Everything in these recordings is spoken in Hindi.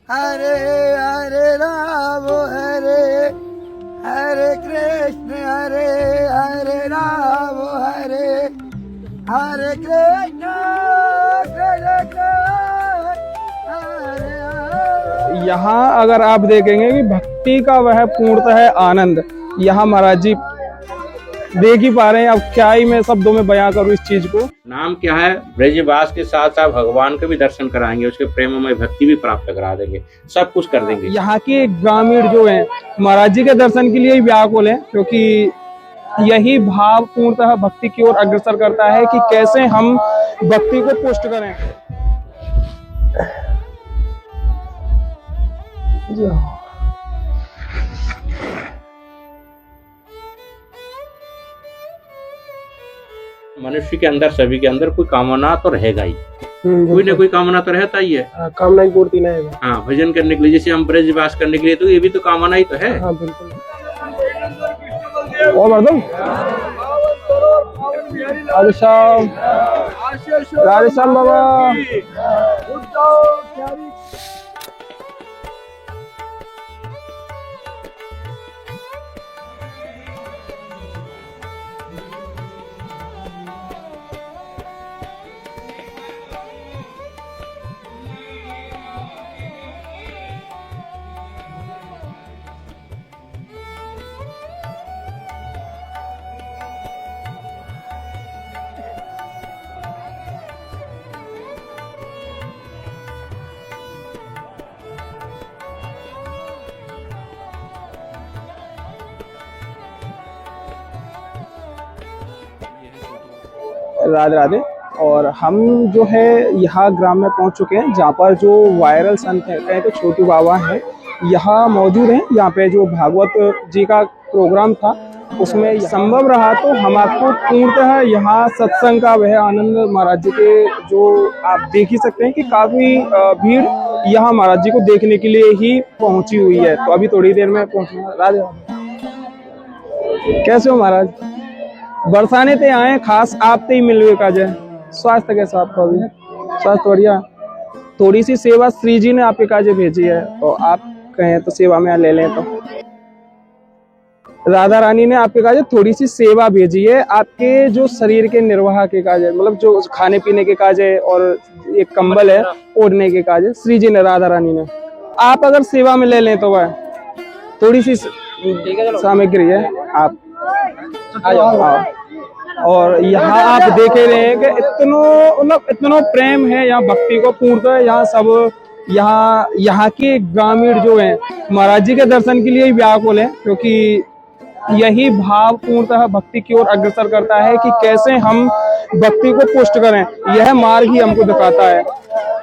हरे हरे राम हरे हरे कृष्ण हरे हरे राम हरे हरे कृष्ण कृष्ण कृष्ण हरे हरे। यहाँ अगर आप देखेंगे कि भक्ति का वह पूर्णतः आनंद यहाँ महाराज जी देख ही पा रहे हैं। अब क्या ही मैं शब्दों में बयां करूं इस चीज को। नाम क्या है, ब्रजवास के साथ साथ भगवान के भी दर्शन कराएंगे, उसके प्रेममय भक्ति भी प्राप्त करा देंगे, सब कुछ कर देंगे। यहाँ के ग्रामीण जो हैं महाराज जी के दर्शन के लिए ही व्याकुल हैं, क्योंकि यही भाव पूर्णतः भक्ति की ओर अग्रसर करता है कि कैसे हम भक्ति को पुष्ट करें। मनुष्य के अंदर, सभी के अंदर कोई कामना तो रहेगा ही, कोई ना कोई कामना तो रहता ही है। कामना की पूर्ति नहीं है। हाँ, भजन करने के लिए, जैसे हम ब्रजवास करने के लिए, तो ये भी तो कामना ही तो है। हाँ बिल्कुल। और मर्दम राधेश्याम, राधेश्याम बाबा। राधे राधे। और हम जो है यहाँ ग्राम में पहुँच चुके हैं, जहाँ पर जो वायरल संत हैं तो छोटू बाबा हैं यहाँ मौजूद हैं। यहाँ पे जो भागवत जी का प्रोग्राम था उसमें संभव रहा तो हम आपको पूर्णतः यहाँ सत्संग का वह आनंद महाराज जी के जो आप देख ही सकते हैं कि काफी भीड़ यहाँ महाराज जी को देखने के लिए ही पहुंची हुई है। तो अभी थोड़ी देर में पहुंचूंगा। राधे राधे। कैसे हो महाराज? बरसाने ते आए खास आप ते ही मिलवे का जय। स्वास्थ्य कैसा आपका? अभी स्वास्थ्य बढ़िया। थोड़ी सी सेवा श्री जी ने आपके काजे भेजी है, तो आप कहें तो सेवा में ले लें। तो राधा रानी ने आपके काजे थोड़ी सी सेवा भेजी है, आपके जो शरीर के निर्वाह के काजे, मतलब जो खाने पीने के काजे और एक कंबल है ओढ़ने के काजे श्री जी ने, राधा रानी ने। आप अगर सेवा में ले लें तो वह थोड़ी सी सामग्री है, आप आ जाओ। और यहाँ आप देख रहे हैं कि इतनो प्रेम है यहाँ भक्ति को पूर्णतः। यहाँ सब यहाँ के ग्रामीण जो हैं महाराज जी के दर्शन के लिए ही व्याकुल है, क्योंकि यही भाव पूर्णतः भक्ति की ओर अग्रसर करता है कि कैसे हम भक्ति को पुष्ट करें। यह मार्ग ही हमको दिखाता है।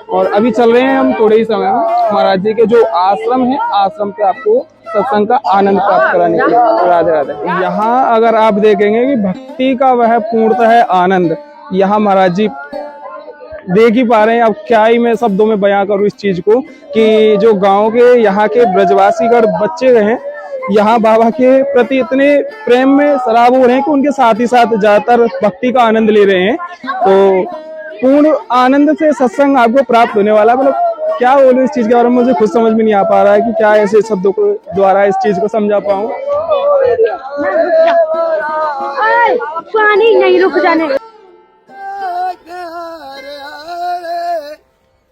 और अभी चल रहे हैं हम थोड़े ही समय में महाराज जी के जो आश्रम है, आश्रम पे आपको सत्संग का आनंद प्राप्त कराने के लिए। राधे राधे। यहाँ अगर आप देखेंगे कि भक्ति का वह पूर्णतः आनंद यहाँ महाराज जी देख ही पा रहे हैं। अब क्या ही मैं शब्दों में बयां करूं इस चीज को कि जो गांव के यहाँ के ब्रजवासीगढ़ बच्चे हैं यहाँ बाबा के प्रति इतने प्रेम में सराब हो रहे हैं कि उनके साथ ही साथ ज्यादातर भक्ति का आनंद ले रहे हैं। तो पूर्ण आनंद से सत्संग आपको प्राप्त होने वाला। मतलब क्या बोलूं इस चीज के बारे में, मुझे खुद समझ में नहीं आ पा रहा है कि क्या ऐसे शब्दों को द्वारा इस चीज को समझा पाऊं। पानी नहीं रुक जाने।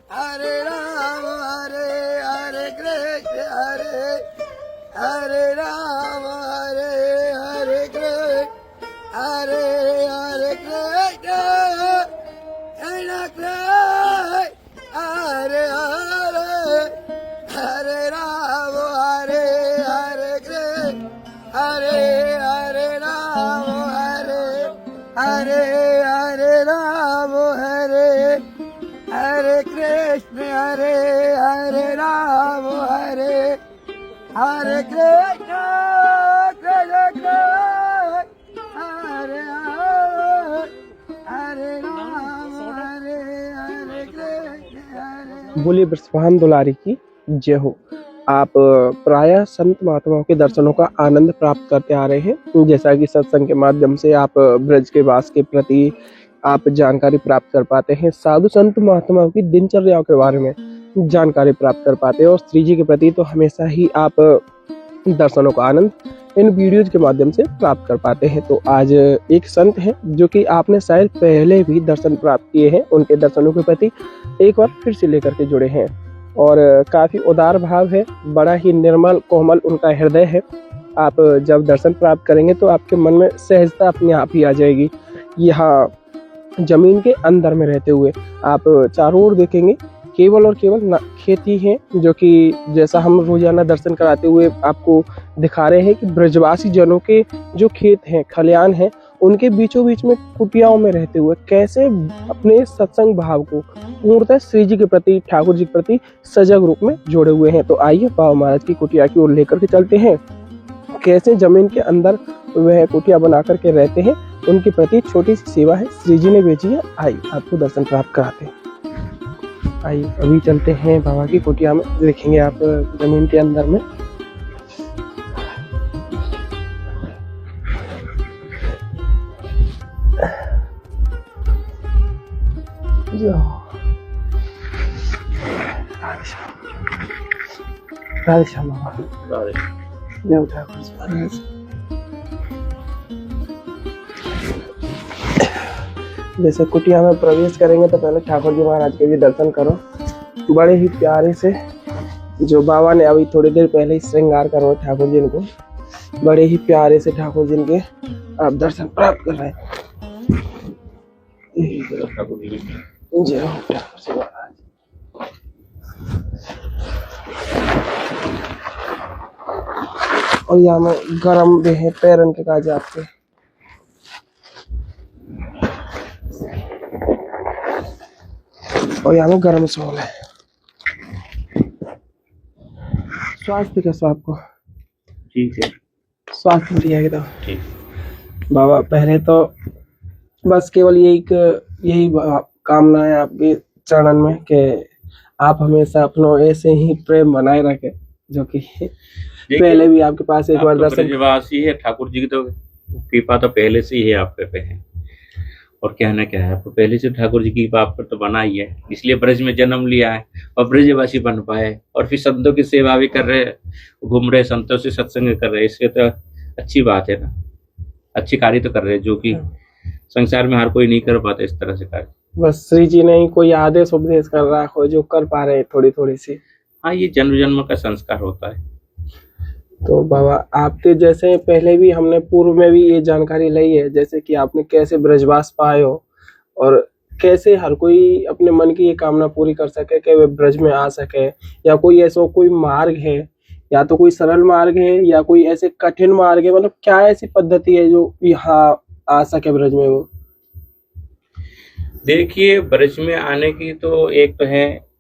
हरे राम हरे हरे कृष्ण हरे हरे राम हरे हरे कृष्ण हरे हरे कृष्ण कृष्ण कृष्ण हरे हरे हरे राम हरे हरे कृष्ण हरे हरे राम हरे हरे हरे राम हरे हरे कृष्ण हरे हरे राम हरे हरे कृष्ण कृष्ण कृष्ण हरे हरे राम हरे हरे कृष्ण हरे। बोलिए बृषभान दुलारी की जय हो। आप प्रायः संत महात्माओं के दर्शनों का आनंद प्राप्त करते आ रहे हैं। जैसा कि सत्संग के माध्यम से आप ब्रज के वास के प्रति आप जानकारी प्राप्त कर पाते हैं, साधु संत महात्माओं की दिनचर्याओं के बारे में जानकारी प्राप्त कर पाते हैं और श्री जी के प्रति तो हमेशा ही आप दर्शनों का आनंद इन वीडियोज के माध्यम से प्राप्त कर पाते हैं। तो आज एक संत हैं जो कि आपने शायद पहले भी दर्शन प्राप्त किए हैं, उनके दर्शनों के प्रति एक बार फिर से लेकर के जुड़े हैं और काफ़ी उदार भाव है, बड़ा ही निर्मल कोमल उनका हृदय है। आप जब दर्शन प्राप्त करेंगे तो आपके मन में सहजता अपने आप ही आ जाएगी। यहाँ जमीन के अंदर में रहते हुए आप चारों ओर देखेंगे केवल और केवल खेती है, जो कि जैसा हम रोजाना दर्शन कराते हुए आपको दिखा रहे हैं कि ब्रजवासी जनों के जो खेत हैं, खलियान हैं, उनके बीचों बीच में कुटियाओं में रहते हुए कैसे अपने सत्संग भाव को पूर्णतः श्री जी के प्रति, ठाकुर जी के प्रति सजग रूप में जोड़े हुए हैं। तो आइए बाबा महाराज की कुटिया की ओर लेकर के चलते हैं, कैसे जमीन के अंदर वह कुटिया बना करके रहते हैं, उनके प्रति छोटी सी सेवा है, श्री जी ने भेजी है। आइए आपको दर्शन प्राप्त कराते हैं। आइए अभी चलते हैं बाबा की कुटिया में, देखेंगे आप जमीन के अंदर में। राधे श्याम बाबा, जय ठाकुर जी। जैसे कुटिया में प्रवेश करेंगे तो पहले ठाकुर जी महाराज के भी दर्शन करो। बड़े ही प्यारे से जो बाबा ने अभी थोड़ी देर पहले ही श्रृंगार करो ठाकुर जी को, बड़े ही प्यारे से ठाकुर जी के आप दर्शन प्राप्त कर रहे हैं। जय हो ठाकुर जी महाराज। और यहाँ में गरम भी है पैरन के काज आपके। और यहाँ में गर्म सोल है। स्वास्थ्य कैसा आपको? ठीक है, स्वास्थ्य बढ़िया है एकदम। ठीक। बाबा पहले तो बस केवल यही कामना है आपके चरण में कि आप हमेशा अपनों ऐसे ही प्रेम बनाए रखें, जो कि पहले भी आपके पास एक बार दर्शन ब्रजवासी है, ठाकुर जी की तो कृपा तो पहले से ही है आप पे है, और कहना क्या है, आपको पहले से ठाकुर जी की कृपा आप पर तो बना ही है, इसलिए ब्रज में जन्म लिया है और ब्रजवासी बन पाए, और फिर संतों की सेवा भी कर रहे, घूम रहे, संतों से सत्संग कर रहे, इससे तो अच्छी बात है ना, अच्छी कार्य तो कर रहे, जो कि संसार में हर कोई नहीं कर पाता इस तरह से कार्य। बस श्री जी ने ही कोई आदेश उपदेश कर रहा हो जो कर पा रहे थोड़ी थोड़ी सी। हाँ, ये जन्म जन्म का संस्कार होता है। तो बाबा आपके जैसे पहले भी हमने पूर्व में भी ये जानकारी ली है, जैसे कि आपने कैसे ब्रजवास पाए हो और कैसे हर कोई अपने मन की ये कामना पूरी कर सके कि वे ब्रज में आ सके, या कोई ऐसा कोई मार्ग है, या तो कोई सरल मार्ग है या कोई ऐसे कठिन मार्ग है, मतलब क्या ऐसी पद्धति है जो यहाँ आ सके ब्रज में? वो देखिए, ब्रज में आने की तो एक तो है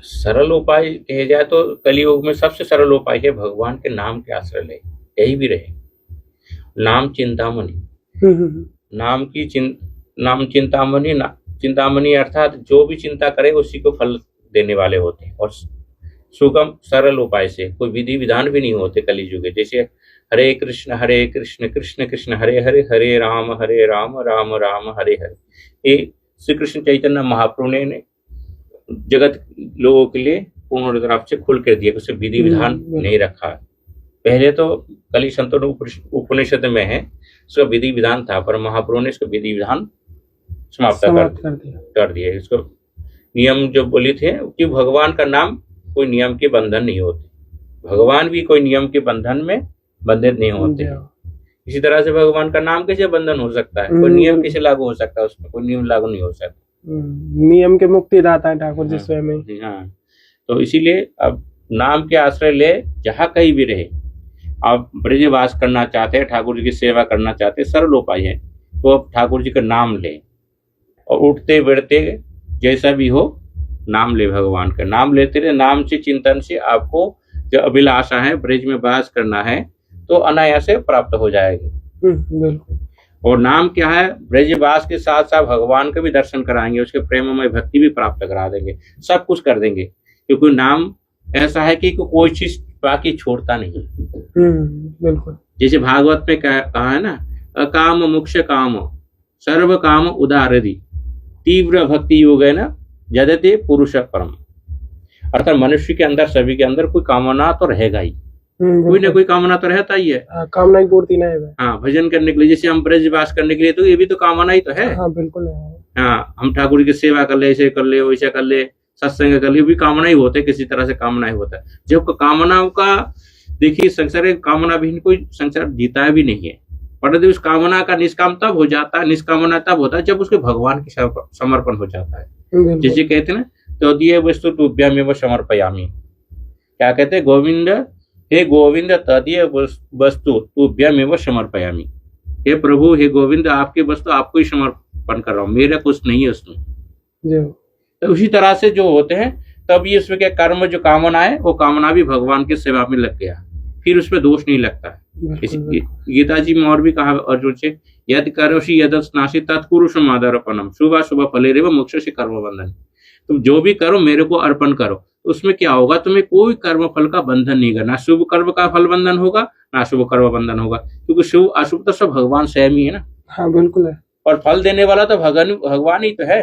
सरल उपाय कहे जाए तो कलियुग में सबसे सरल उपाय है भगवान के नाम के आश्रय ले, यही भी रहे। नाम चिंतामणि, नाम चिंतामणि, चिंतामणि अर्थात जो भी चिंता करे उसी को फल देने वाले होते हैं, और सुगम सरल उपाय से कोई विधि विधान भी नहीं होते कलियुग के। जैसे हरे कृष्ण कृष्ण कृष्ण हरे हरे, हरे राम राम राम हरे हरे, ये श्री कृष्ण चैतन्य महाप्रभु ने जगत लोगों के लिए पूर्ण तरफ से खुल कर दिया, उसे विधि विधान नहीं रखा। पहले तो कली संतों उपनिषद में है उसका विधि विधान था, पर महाप्रभु ने इसको विधि विधान समाप्त कर दिया। इसको नियम जो बोले थे कि भगवान का नाम कोई नियम के बंधन नहीं होते, भगवान भी कोई नियम के बंधन में बंधित नहीं होते। इसी तरह से भगवान का नाम कैसे बंधन हो सकता है, कोई नियम कैसे लागू हो सकता है, उसमें कोई नियम लागू नहीं हो सकता। नियम के मुक्ति दाता है ठाकुर जी स्वयं। हाँ, तो इसीलिए अब नाम के आश्रय ले, जहाँ कहीं भी रहे, आप ब्रजवास करना चाहते हैं, ठाकुर जी की सेवा करना चाहते हैं, सरल उपाय है तो आप ठाकुर जी का नाम ले, और उठते बैठते जैसा भी हो नाम ले, भगवान का नाम लेते रहे। नाम से, चिंतन से आपको जो अभिलाषा है ब्रज में वास करना है तो अनायास से प्राप्त हो जाएगी। बिल्कुल। और नाम क्या है, ब्रजवास के साथ साथ भगवान का भी दर्शन कराएंगे, उसके प्रेममय भक्ति भी प्राप्त करा देंगे, सब कुछ कर देंगे, क्योंकि नाम ऐसा है कि कोई चीज बाकी छोड़ता नहीं। बिल्कुल। जैसे भागवत में कहा है ना, अकाम मोक्ष काम सर्व काम उदारधि, तीव्र भक्ति योग है ना, यद्यते पुरुष परम, अर्थात मनुष्य के अंदर, सभी के अंदर कोई कामना तो रहेगा ही, कोई ना कोई कामना तो रहता ही है। कामना की पूर्ति नहीं है। हाँ, भजन करने के लिए, जैसे हम ब्रजवास करने के लिए, तो ये भी तो कामना ही तो है। हाँ बिल्कुल है। हाँ, हम ठाकुर की सेवा कर ले, ऐसे कर ले, वैसे कर ले, सत्संग कर ले, भी कामना ही होते, किसी तरह से कामना ही होता है। जब कामनाओं का देखिए, संसार कामना भी कोई संसार जीता भी नहीं है, परंतु उस कामना का निष्काम तब हो जाता है, निष्कामना तब होता है जब उसके भगवान के समर्पण हो जाता है। जैसे कहते हैं ना, तो दिए वस्तु तुभ्यमेव समर्पयामि, क्या कहते हैं, गोविंद, हे गोविंद, तदीय वस्तु तुभ्यमेव समर्पयामि, हे प्रभु, हे गोविंद, आपकी वस्तु आपको ही समर्पण कर रहा हूँ, मेरा कुछ नहीं है उसमें। तो उसी तरह से जो होते हैं, तब ये उसमें क्या कर्म, जो कामना है, वो कामना भी भगवान की सेवा में लग गया, फिर उसमें दोष नहीं लगता है। गीता जी में और भी कहा अर्जुन से, यदि करोषि यदस्नासि तत्कुरु समादर्पणम शुभ शुभ फलेरेव मोक्ष से कर्म बंधन, तुम जो भी करो मेरे को अर्पण करो, उसमें क्या होगा, तुम्हें कोई कर्म फल का बंधन नहीं करना, शुभ कर्म का फल बंधन होगा ना शुभ कर्म बंधन होगा, क्योंकि शुभ अशुभ तो सब भगवान स्वयं ही है ना। हाँ बिल्कुल है। और फल देने वाला तो भगवान ही तो है।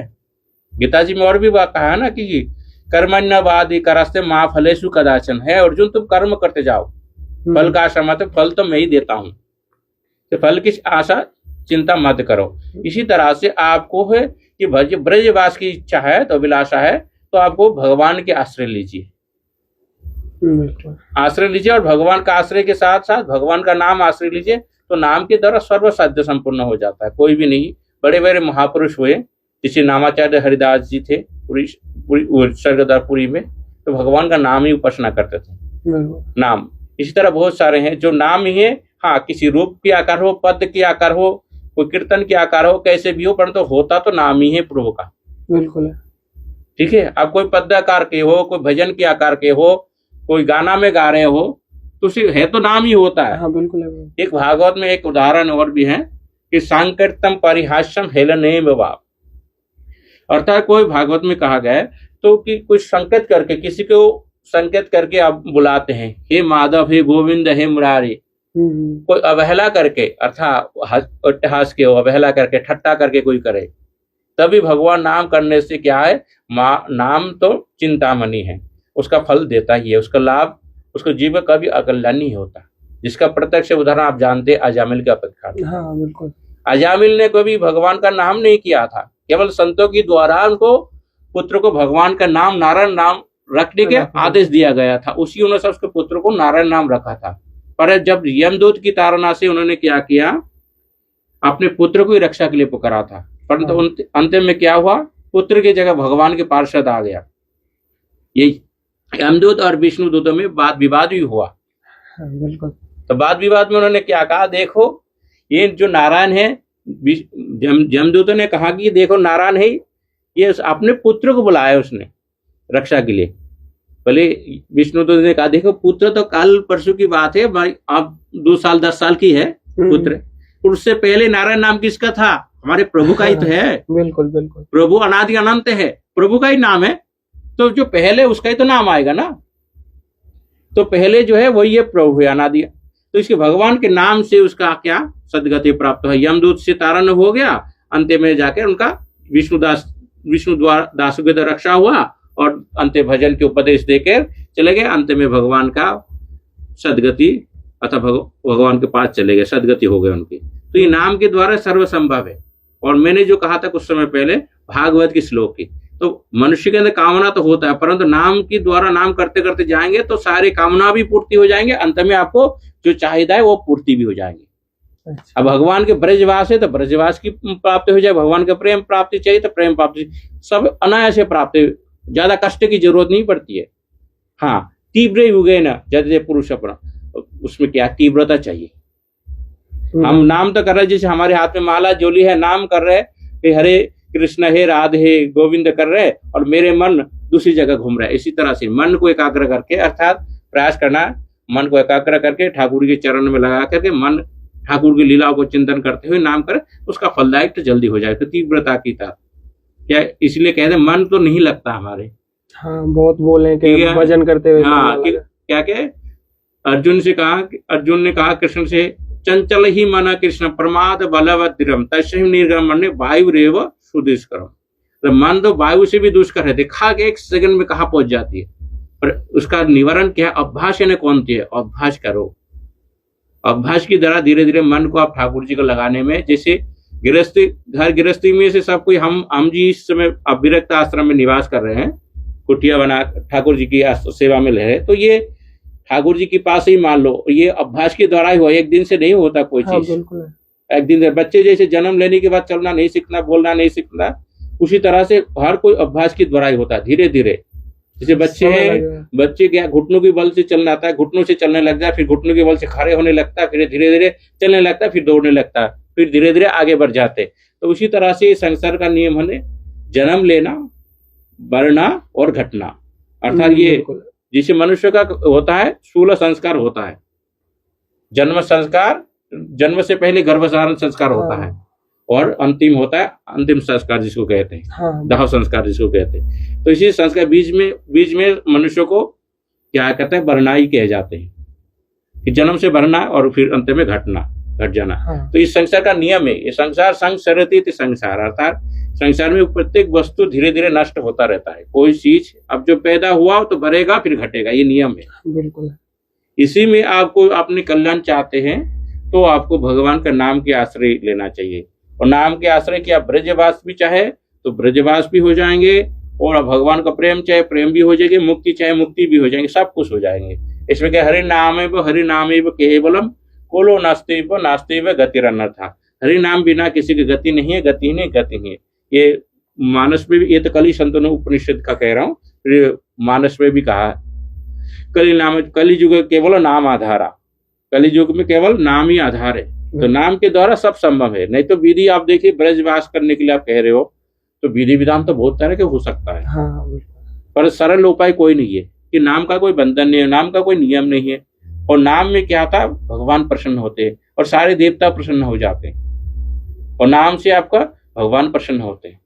गीता जी में और भी बात कहा है ना कि कर्मण्यवादी करस्ते माँ फलेषु कदाचन, है अर्जुन, तुम कर्म करते जाओ, फल का आशा मत, फल तो मैं ही देता हूँ, तो फल की आशा चिंता मत करो। इसी तरह से आपको है कि ब्रजवास की इच्छा है, तो अभिलाषा है, तो आपको भगवान के आश्रय लीजिए, आश्रय लीजिए, और भगवान का आश्रय के साथ साथ भगवान का नाम आश्रय लीजिए, तो नाम के द्वारा सर्व साध्य संपूर्ण हो जाता है। कोई भी नहीं, बड़े बड़े महापुरुष हुए, जैसे नामाचार्य हरिदास जी थे स्वर्गद्वारपुरी में, तो भगवान का नाम ही उपासना करते थे, नाम। इसी तरह बहुत सारे हैं जो नाम ही है, हाँ, किसी रूप की आकार हो, पद की आकार हो, कोई कीर्तन की आकार हो, कैसे भी हो, परंतु होता तो नाम ही है प्रभु का। बिल्कुल है। ठीक है, आप कोई पद आकार के हो, कोई भजन के आकार के हो, कोई गाना में गा रहे हो, तो है तो नाम ही होता है। हाँ बिल्कुल है। एक भागवत में एक उदाहरण और भी है कि सांकीर्तम परिहास्यम हेलनेम बाप, अर्थात कोई भागवत में कहा गया है तो कि कुछ संकेत करके, किसी को संकेत करके आप बुलाते हैं, हे माधव, हे गोविंद, हे मुरारी, कोई अवहेला करके, अर्थात अट्टहास के हो, अवहेला करके, ठट्टा करके कोई करे, तभी भगवान नाम करने से क्या है, नाम तो चिंतामणि है, उसका फल देता ही है, उसका लाभ, उसको जीव का भी अकल्याण नहीं होता, जिसका प्रत्यक्ष उदाहरण आप जानते हैं अजामिल की अपेक्षा। हाँ बिल्कुल। अजामिल ने कभी भगवान का नाम नहीं किया था, केवल संतों की द्वारा उनको पुत्र को भगवान का नाम, नारायण नाम रखने के आदेश दिया गया था, उसी अनुसार उसके पुत्र को नारायण नाम रखा था। पर जब यमदूत की ताड़ना से उन्होंने क्या किया, अपने पुत्र को ही रक्षा के लिए पुकारा था, परंतु अंतिम में क्या हुआ, पुत्र की जगह भगवान के पार्षद आ गया। ये यमदूत और विष्णु दूतों में वाद विवाद भी हुआ। बिल्कुल। तो वाद विवाद में उन्होंने क्या कहा, देखो ये जो नारायण है, यमदूतों ने कहा कि देखो नारायण है, ये अपने पुत्र को बुलाया उसने रक्षा के लिए। भले विष्णुदूत ने कहा देखो पुत्र तो कल परसों की बात है, अब 2 साल 10 साल की है पुत्र, उससे पहले नारायण नाम किसका था, हमारे प्रभु का ही तो है। बिल्कुल बिल्कुल। प्रभु अनादि अनंत है, प्रभु का ही नाम है, तो जो पहले उसका ही तो नाम आएगा ना, तो पहले जो है वही है प्रभु है, अनादि, तो इसके भगवान के नाम से उसका क्या सदगति प्राप्त है। यमदूत से तारण हो गया, अंत में जाकर उनका विष्णु दास के द्वारा रक्षा हुआ, और अंत भजन के उपदेश देकर चले गए, अंत में भगवान का सदगति अथवा भगवान के पास चले गए, सदगति हो गए उनकी। तो ये नाम के द्वारा सर्वसंभव है। और मैंने जो कहा था कुछ समय पहले भागवत की श्लोक की, तो मनुष्य के अंदर कामना तो होता है, परंतु नाम के द्वारा नाम करते करते जाएंगे तो सारी कामना भी पूर्ति हो जाएंगे, अंत में आपको जो चाहिए है वो पूर्ति भी हो जाएंगे। अब भगवान के ब्रजवास है तो ब्रजवास की प्राप्ति हो जाए, भगवान का प्रेम प्राप्ति चाहिए तो प्रेम प्राप्ति, सब अनायास प्राप्त, ज्यादा कष्ट की जरूरत नहीं पड़ती है। हाँ, तीव्र युगे न जदे पुरुष अपना, उसमें क्या तीव्रता चाहिए। हम नाम तो कर रहे, जैसे हमारे हाथ में माला जोली है, नाम कर रहे कि हरे कृष्ण हे राधे हे गोविंद कर रहे, और मेरे मन दूसरी जगह घूम रहा है। इसी तरह से मन को एकाग्र करके, अर्थात प्रयास करना, मन को एकाग्र करके ठाकुर के चरण में लगा करके मन ठाकुर की लीलाओं को चिंतन करते हुए नाम करे, उसका फलदायक तो जल्दी हो जाए। तो तीव्रता की था क्या, इसलिए कहते मन तो नहीं लगता हमारे। हाँ, बहुत बोले कि भजन करते हुए। हाँ, क्या क्या अर्जुन ने कहा कृष्ण से, चंचल ही मना कृष्ण प्रमाद बलवद्रम तस्म निर्गम वायु रेव सुदेश करम। तो मान लो वायु से भी दुष्कर है, खा के 1 सेकंड में कहाँ पहुंच जाती है, पर उसका निवारण क्या है? अभ्यास यानी कौन सी है? अभ्यास करो। अभ्यास की द्वारा धीरे धीरे मन को आप ठाकुर जी को लगाने में, जैसे गृहस्थी, घर गृहस्थी में से सब कोई हम जी इस समय अविरक्त आश्रम में निवास कर रहे हैं, कुटिया बना ठाकुर जी की सेवा में रहे, तो ये ठाकुर जी के पास ही मान लो, ये अभ्यास के द्वारा ही हुआ, एक दिन से नहीं होता कोई चीज। एक दिन से बच्चे जैसे जन्म लेने के बाद चलना नहीं सीखना, बोलना नहीं सीखना, उसी तरह से हर कोई अभ्यास की द्वारा ही होता है। धीरे धीरे जैसे बच्चे हैं, बच्चे क्या घुटनों के बल से चलना आता है, घुटनों से चलने लग जाए, फिर घुटनों के बल से खड़े होने लगता है, फिर धीरे धीरे चलने लगता है, फिर दौड़ने लगता है, फिर धीरे धीरे आगे बढ़ जाते। तो उसी तरह से संसार का नियम है जन्म लेना, बढ़ना और घटना। अर्थात ये जिसे मनुष्य का होता है 16 संस्कार होता है। जन्म संस्कार, जन्म से पहले गर्भधारण संस्कार होता है, और अंतिम होता है अंतिम संस्कार जिसको कहते हैं, दाह संस्कार जिसको कहते हैं। तो इसी संस्कार बीच में मनुष्य को क्या कहते हैं? बढ़ना ही कहे जाते हैं, कि जन्म से बढ़ना और फिर अंत में घट जाना। तो इस संसार का नियम है, ये संसार संसरति संसार, अर्थात संसार में प्रत्येक वस्तु धीरे धीरे नष्ट होता रहता है। कोई चीज अब जो पैदा हुआ तो बढ़ेगा फिर घटेगा, ये नियम है। बिल्कुल। इसी में आपको अपने कल्याण चाहते हैं तो आपको भगवान का नाम के आश्रय लेना चाहिए, और नाम के आश्रय की आप ब्रजवास भी चाहे तो ब्रजवास भी हो जाएंगे, और भगवान का प्रेम चाहे प्रेम भी हो जाएगी, मुक्ति चाहे मुक्ति भी हो जाएंगे, सब कुछ हो जाएंगे। इसमें क्या हरि नाम केवलम कोलो नास्तेव गतिरन्यथा। हरि नाम बिना किसी की गति नहीं है, गति नहीं है। ये मानस में भी, ये तो कली संतों उपनिषद का कह रहा हूँ, मानस में भी कहा है, कली युग केवल नाम आधारा, कली युग में केवल नाम ही आधार है। तो नाम के द्वारा सब संभव है। नहीं तो विधि आप देखिए, ब्रजवास करने के लिए आप कह रहे हो तो विधि विधान तो बहुत तरह के हो सकता है, पर सरल उपाय कोई नहीं है, कि नाम का कोई बंधन नहीं है, नाम का कोई नियम नहीं है। और नाम में क्या था? भगवान प्रसन्न होते हैं और सारे देवता प्रसन्न हो जाते हैं, और नाम से आपका भगवान प्रसन्न होते हैं।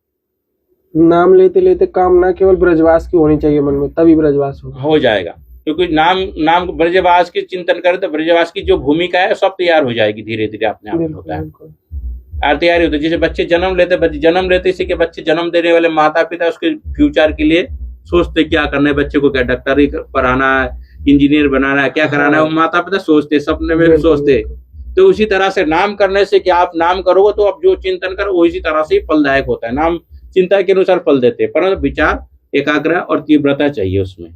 नाम लेते लेते कामना केवल ब्रजवास की होनी चाहिए मन में, तभी ब्रजवास हो जाएगा। क्योंकि नाम ब्रजवास की चिंतन करें तो ब्रजवास की जो भूमिका है सब तैयार हो जाएगी, धीरे धीरे अपने आप होता है, तैयारी होती है। जैसे बच्चे जन्म लेते इसी के बच्चे जन्म देने वाले माता पिता उसके फ्यूचर के लिए सोचते क्या करना है, बच्चे को क्या डॉक्टरी पढ़ाना है, इंजीनियर बनाना है, क्या कराना है, वो माता पिता सोचते, सपने में भी सोचते। तो उसी तरह से नाम करने से क्या आप नाम करोगे तो आप जो चिंतन करो वो इसी तरह से फलदायक होता है। नाम चिंता के अनुसार फल देते हैं, परंतु विचार, एकाग्रता और तीव्रता चाहिए उसमें,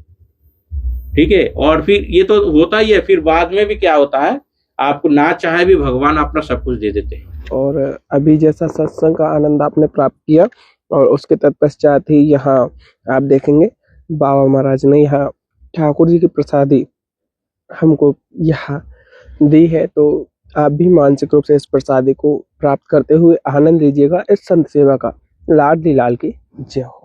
ठीक है। और फिर ये तो होता ही है, फिर बाद में भी क्या होता है, आपको ना चाहे भी भगवान अपना सब कुछ दे देते हैं। और अभी जैसा सत्संग का आनंद आपने प्राप्त किया, और उसके तत्पश्चात ही यहाँ आप देखेंगे बाबा महाराज ने यहाँ ठाकुर जी की प्रसादी हमको यहाँ दी है। तो आप भी मानसिक रूप से इस प्रसादी को प्राप्त करते हुए आनंद लीजिएगा। इस संत सेवा का लाडली लाल की जय हो।